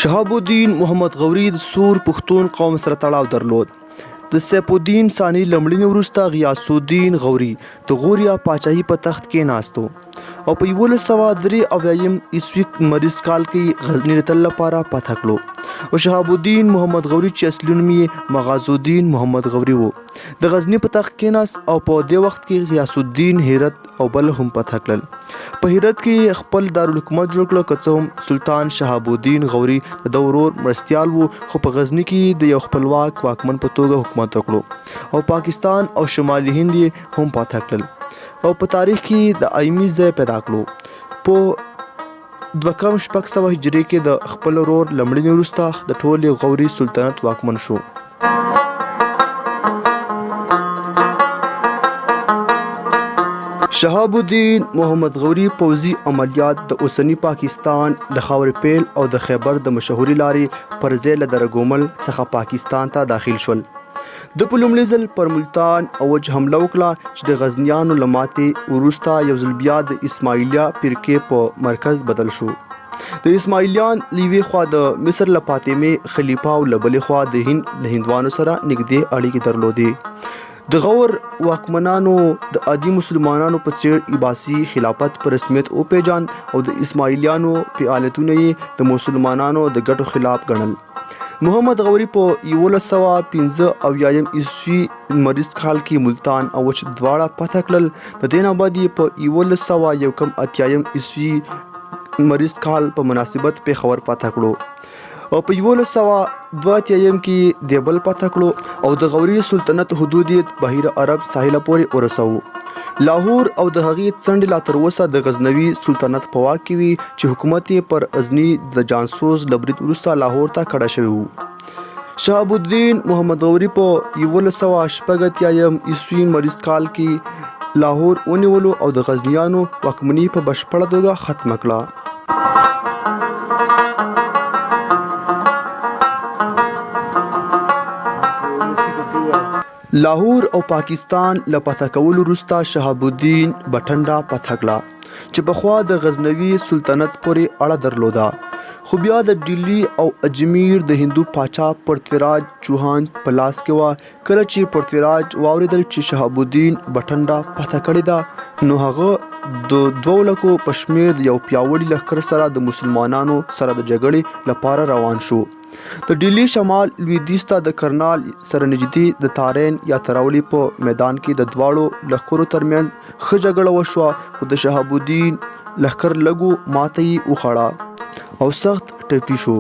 شهاب الدین محمد غوري د سور پښتون قوم سره تړاو درلود. د سیف الدین ثاني لمړني وروسته غیاث الدین غوري د غوریا پاچاهي په تخت کې ناستو او په 1193 عیسوي مریض کال کې غزنی د تل لپاره فتح کړو او شهاب الدین محمد غوري چې اصلي نوم یې مغاز الدین محمد غوري وو د غزنی په تخت کې ناست او په دې وخت کې غیاث الدین هرات او بل هم فتح کړل. په هرات کې خپل دارالحکومت جوړ کړ که څه هم سلطان شهاب الدین غوري د ورور مرستیال وو خو په غزنی کې د یو خپلواک واکمن په توګه حکومت وکړو او پاکستان او شمالي هند یې هم فتح کړل او په تاریخ کې د ایمي ځای پیدا کړو. په 2600 هجري کې د خپل ورور لمړني وروسته د ټولې غوري سلطنت واکمن شو. شهاب الدین محمد غوري پوځي عملیات د اوسنی پاکستان له خاورې پیل او د خیبر د مشهوري لارې پر ځای له درګومل څخه پاکستان ته داخل شول. د په لومړي ځل پر ملتان اوج حمله وکړه چې د غزنیانو له ماتې وروسته یو ځل بیا د اسماعیلیه فرقې په مرکز بدل شو. د اسماعیلیان له یوې خوا د مصر له فاطمې خلیفه او له بلې خوا د هند له هندوانو سره نږدې اړیکې درلودې. د غور واکمنانو د عادي مسلمانانو په څېر عباسي خلافت په رسمیت وپېژاند او د اسماعیلیانو فعالیتونه یې د مسلمانانو د ګټو خلاف ګڼل. محمد غوري په 1185 عیسوي مریض کال کې ملتان او وچ دواړه فتح کړل. د دې نه بعد یې په 1180 عیسوي مریض کال په مناسبت پېښور فتح کړو او په 1182 کې دیوبند فتح کړو او د غوري سلطنت حدود یې بحیره عرب ساحل پورې ورسوه. لاهور او د هغې څنډې لا تر اوسه د غزنوي سلطنت په واک کې وي چې حکومت یې پر غزني د جانسوز له برید وروسته لاهور ته کډه شوی و. شهاب الدین محمد غوري په 1186 عیسوي مریض کال کې لاهور ونیولو او د غزنیانو واکمني په بشپړه توګه ختمه کړه. لاهور او پاکستان له فتح کولو وروسته شهاب الدین بټنډا فتح کړه چې پخوا د غزنوي سلطنت پورې اړه درلوده خو بیا د ډیلی او اجمیر د هندو پاچا پرتویراج چوهان په لاس کې وه. کله چې پرتویراج واوریدل چې شهاب الدین بټنډا فتح کړې ده نو هغه د 2 لکو په شمېر د یو پیاوړي لښکر سره د مسلمانانو سره د جګړې لپاره روان شو. د ډیلی شمال لویدیځ ته د کرنال سره نږدې د تارین یا تراولی په میدان کې د دواړو لښکرو ترمنځ ښه جګړه وشوه خو د شهاب الدین لښکر لږو ماته یې وخوړه او سخت ټپي شو.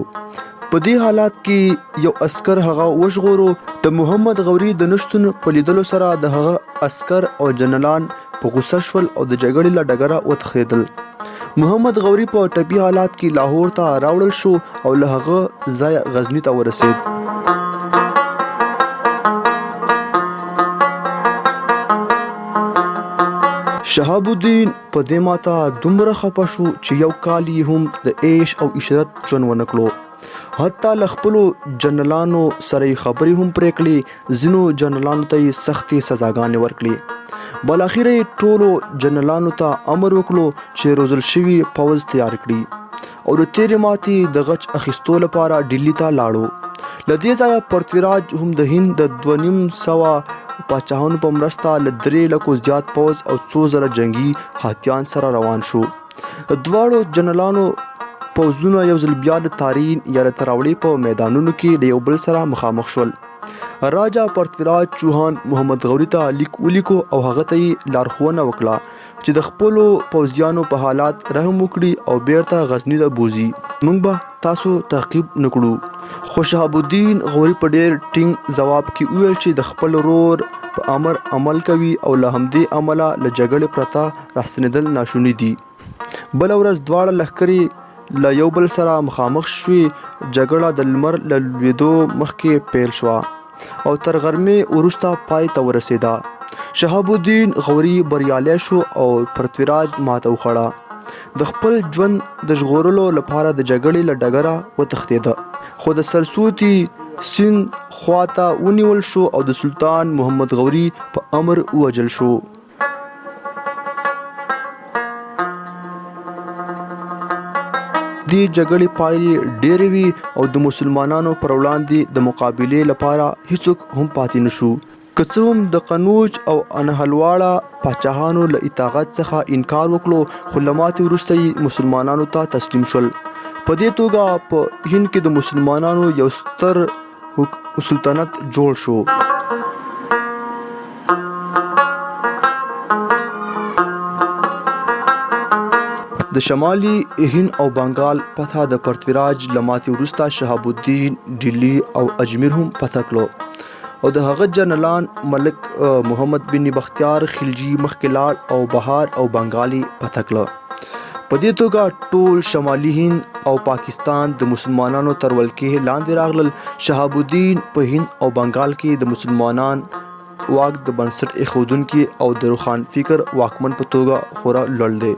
په دې حالات کې یو عسکر هغه وژغورو. د محمد غوري د نشتون په لیدلو سره د هغه عسکر او جنرالان په غوسه شول او د جګړې له ډګره وتښتېدل. محمد غوري په ټپي حالات کې لاهور ته راوړل شو او له هغه ځای غزنی ته ورسېد. شهاب الدین په دې ماته دومره خفه شو چې یو کال یې هم د عیش او عشرت ژوند ونه کړو. حتی له خپلو جنرالانو سره یې خبرې هم پرې کړې. ځینو جنرالانو ته یې سختې سزاګانې ورکړې. بالاخره یې ټولو جنرالانو ته امر وکړو چې روزل شوي پوځ تیار کړي او د تیرې ماتې د غچ اخیستو لپاره ډیلی ته لاړو. له دې ځایه پرتویراج هم د هند د 2500 پاچاهانو په مرسته له 3 لکو زیات پوځ او 2000 جنگي هاتیان سره روان شو. د دواړو جنرالانو پوځونه یو ځل بیا د تارین یا د تراوړي په میدانونو کې د یو بل سره مخامخ شول. راجا پرتویراج چوهان محمد غوري ته لیک ولیکو او هغه ته یې لارښوونه وکړه چې د خپلو پوځیانو په حالات رحم وکړي او بیرته غزنی ته بوځي. موږ به تاسو تعقیب نکړو. خو شهاب الدین غوري په ډېر ټینګ ځواب کې وویل چې د خپل ورور په امر عمل کوي او له همدې امله له جګړې پرته راستنېدل ناشوني دي. بله ورځ دواړه لښکرې له یو بل سره مخامخ شوې. جګړه د لمر له لوېدو مخکې پیل شوه او تر غرمې وروسته پای ته ورسېده. شهاب الدین غوري بریالی شو او پرتویراج ماته وخوړه. د خپل ژوند د ژغورلو لپاره د جګړې له ډګره وتښتېده خو د سرسوتي سیند خواته ونیول شو او د سلطان محمد غوري په امر ووژل شو. د دې جګړې پایلې ډېرې وي او د مسلمانانو پر وړاندې د مقابلې لپاره هیڅوک هم پاتې نشو. که څه هم د قنوج او انحلواړه پاچاهانو له اطاعت څخه انکار وکړو خو له ماتې وروسته یې مسلمانانو ته تسلیم شول. په دې توګه په هند کې د مسلمانانو یو ستر سلطنت جوړ شو. د شمالي هند او بنگال فتح د پرتویراج له ماتې وروسته شهاب الدین ډیلي او اجمیر هم فتح کړو او د هغه جنرالان ملک محمد بن بختیار خلجي مخکې لاړ او بهار او بنگال فتح کړه. په دې توګه ټول شمالي هند او پاکستان د مسلمانانو تر ولکې لاندې راغلل. شهاب الدین په هند او بنگال کې د مسلمانان واک د بنسټ ایښودونکي او د روښان فکر واکمن په توګه خورا لوړ دی.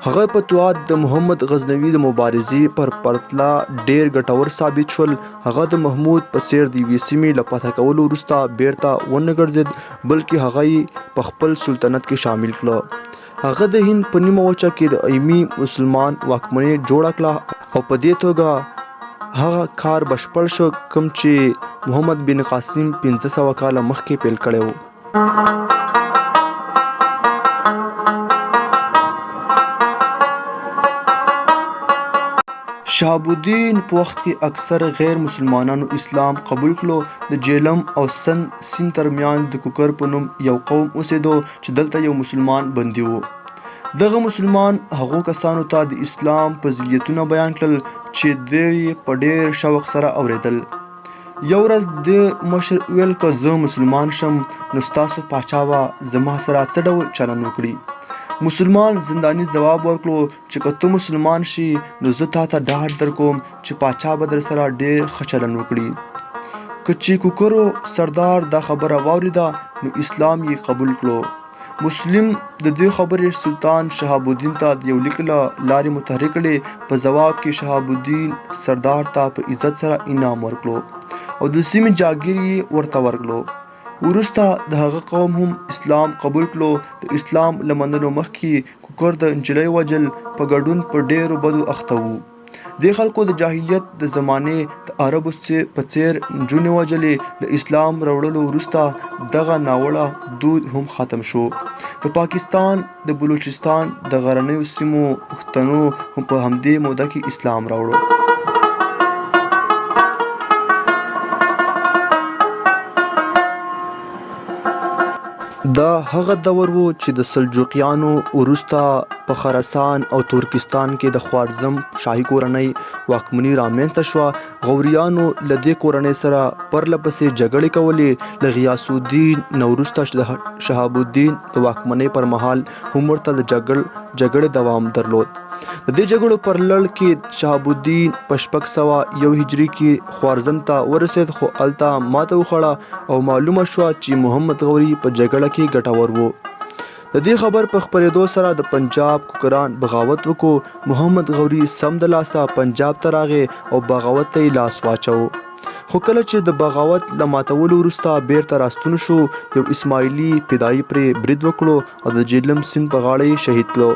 هغه فتوحات د محمد غزنوي د مبارزې پر پرتله ډېر ګټور ثابت شول. هغه د محمود په څېر د یوې سیمې له فتح کولو وروسته بیرته ونه ګرځېد بلکې هغه یې په خپل سلطنت کې شامل کړه. هغه د هند په نیمه وچه کې د ایمي مسلمان واکمنۍ جوړه کړه او په دې توګه هغه کار بشپړ شو کوم چې محمد بن قاسم 1500 کاله مخکې پیل کړی و. شهاب الدین په وخت کې اکثر غیر مسلمانانو اسلام قبول کړو. د جیلم او سند ترمیان د کوکر په نوم یو قوم اوسېدو چې دلته یو مسلمان بندي و. دغه مسلمان هغو کسانو ته د اسلام فضیلتونه بیان کړل چې دوی په ډېر شوق سره اورېدل. یو ورځ د مشر ویل که زه مسلمان شم نو ستاسو پاچا به زما سره څه ډول چلند وکړي. مسلمان زنداني ځواب ورکړو چې که ته مسلمان شي نو زه تا ته ډاډ درکوم چې پاچا به در سره ډېر ښه چلند وکړي. که چې کوکرو سردار دا خبره واورېده نو اسلام یې قبول کړو. مسلم د دې خبرې سلطان شهاب الدین ته د یو لیک له لارې متحرک کړي. په ځواب کې شهاب الدین سردار ته په عزت سره انعام ورکړو او د سیمې جاګیر یې ورته ورکړو. وروسته د هغه قوم هم اسلام قبول کړو. د اسلام له منلو مخکې کوکر د نجلۍ وژل په ګډون په ډېرو بدو اخته وو. دې خلکو د جاهلیت د زمانې د عربو په څېر نجونې وژلې. له اسلام راوړلو وروسته دغه ناوړه دود هم ختم شو. د پاکستان د بلوچستان د غرنیو سیمو پښتنو هم په همدې موده کې اسلام راوړو. دا هغه دور و چې د سلجوقیانو وروسته په خراسان او ترکستان کې د خوارزم شاهي کورنۍ واکمني رامنځته شوه. غوریانو له دې کورنۍ سره پرله پسې جګړې کولې. له غیاث الدین نه وروسته د شهاب الدین د واکمنۍ پر مهال هم ورته د جګړې دوام درلود. د دې جګړو پر لړ کې شهاب الدین په 601 هجري کې خوارزم ته ورسېد خو هلته ماته وخوړه او معلومه شوه چې محمد غوري په جګړه کې ګټور و. د دې خبر په خپرېدو سره د پنجاب کوکران بغاوت وکړو. محمد غوري سم د لاسه پنجاب ته راغی او بغاوت ته یې لاس واچو. خو کله چې د بغاوت له ماتولو وروسته بیرته راستون شو یو اسماعیلي فدایي پرې برید وکړو او د جیلم سیند په غاړه یې شهید کړو.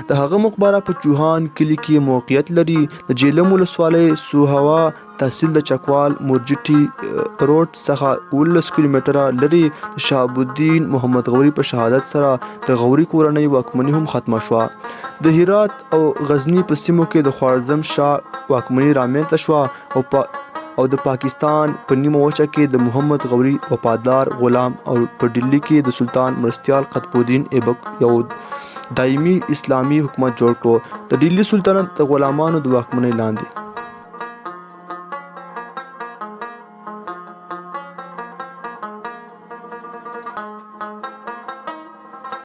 د هغه مقبره په چوهان کلي کې موقعیت لري. د جیلم ولسوالۍ سوهوا تحصیل د چکوال مورجټي روډ څخه 19 کیلومتره لري. شهاب الدین محمد غوري په شهادت سره د غوري کورنۍ واکمني هم ختمه شوه. د هرات او غزني په سیمو کې د خوارزم شاه واکمني رامنځته شوه او د پاکستان په نیمه وچه کې د محمد غوري وفادار غلام او په ډیلي کې د سلطان مرستیال قطب الدین ایبک یو دایمي اسلامي حکومت جوړ کړو. د ډیلي سلطنت د غلامانو د واکمنۍ لاندې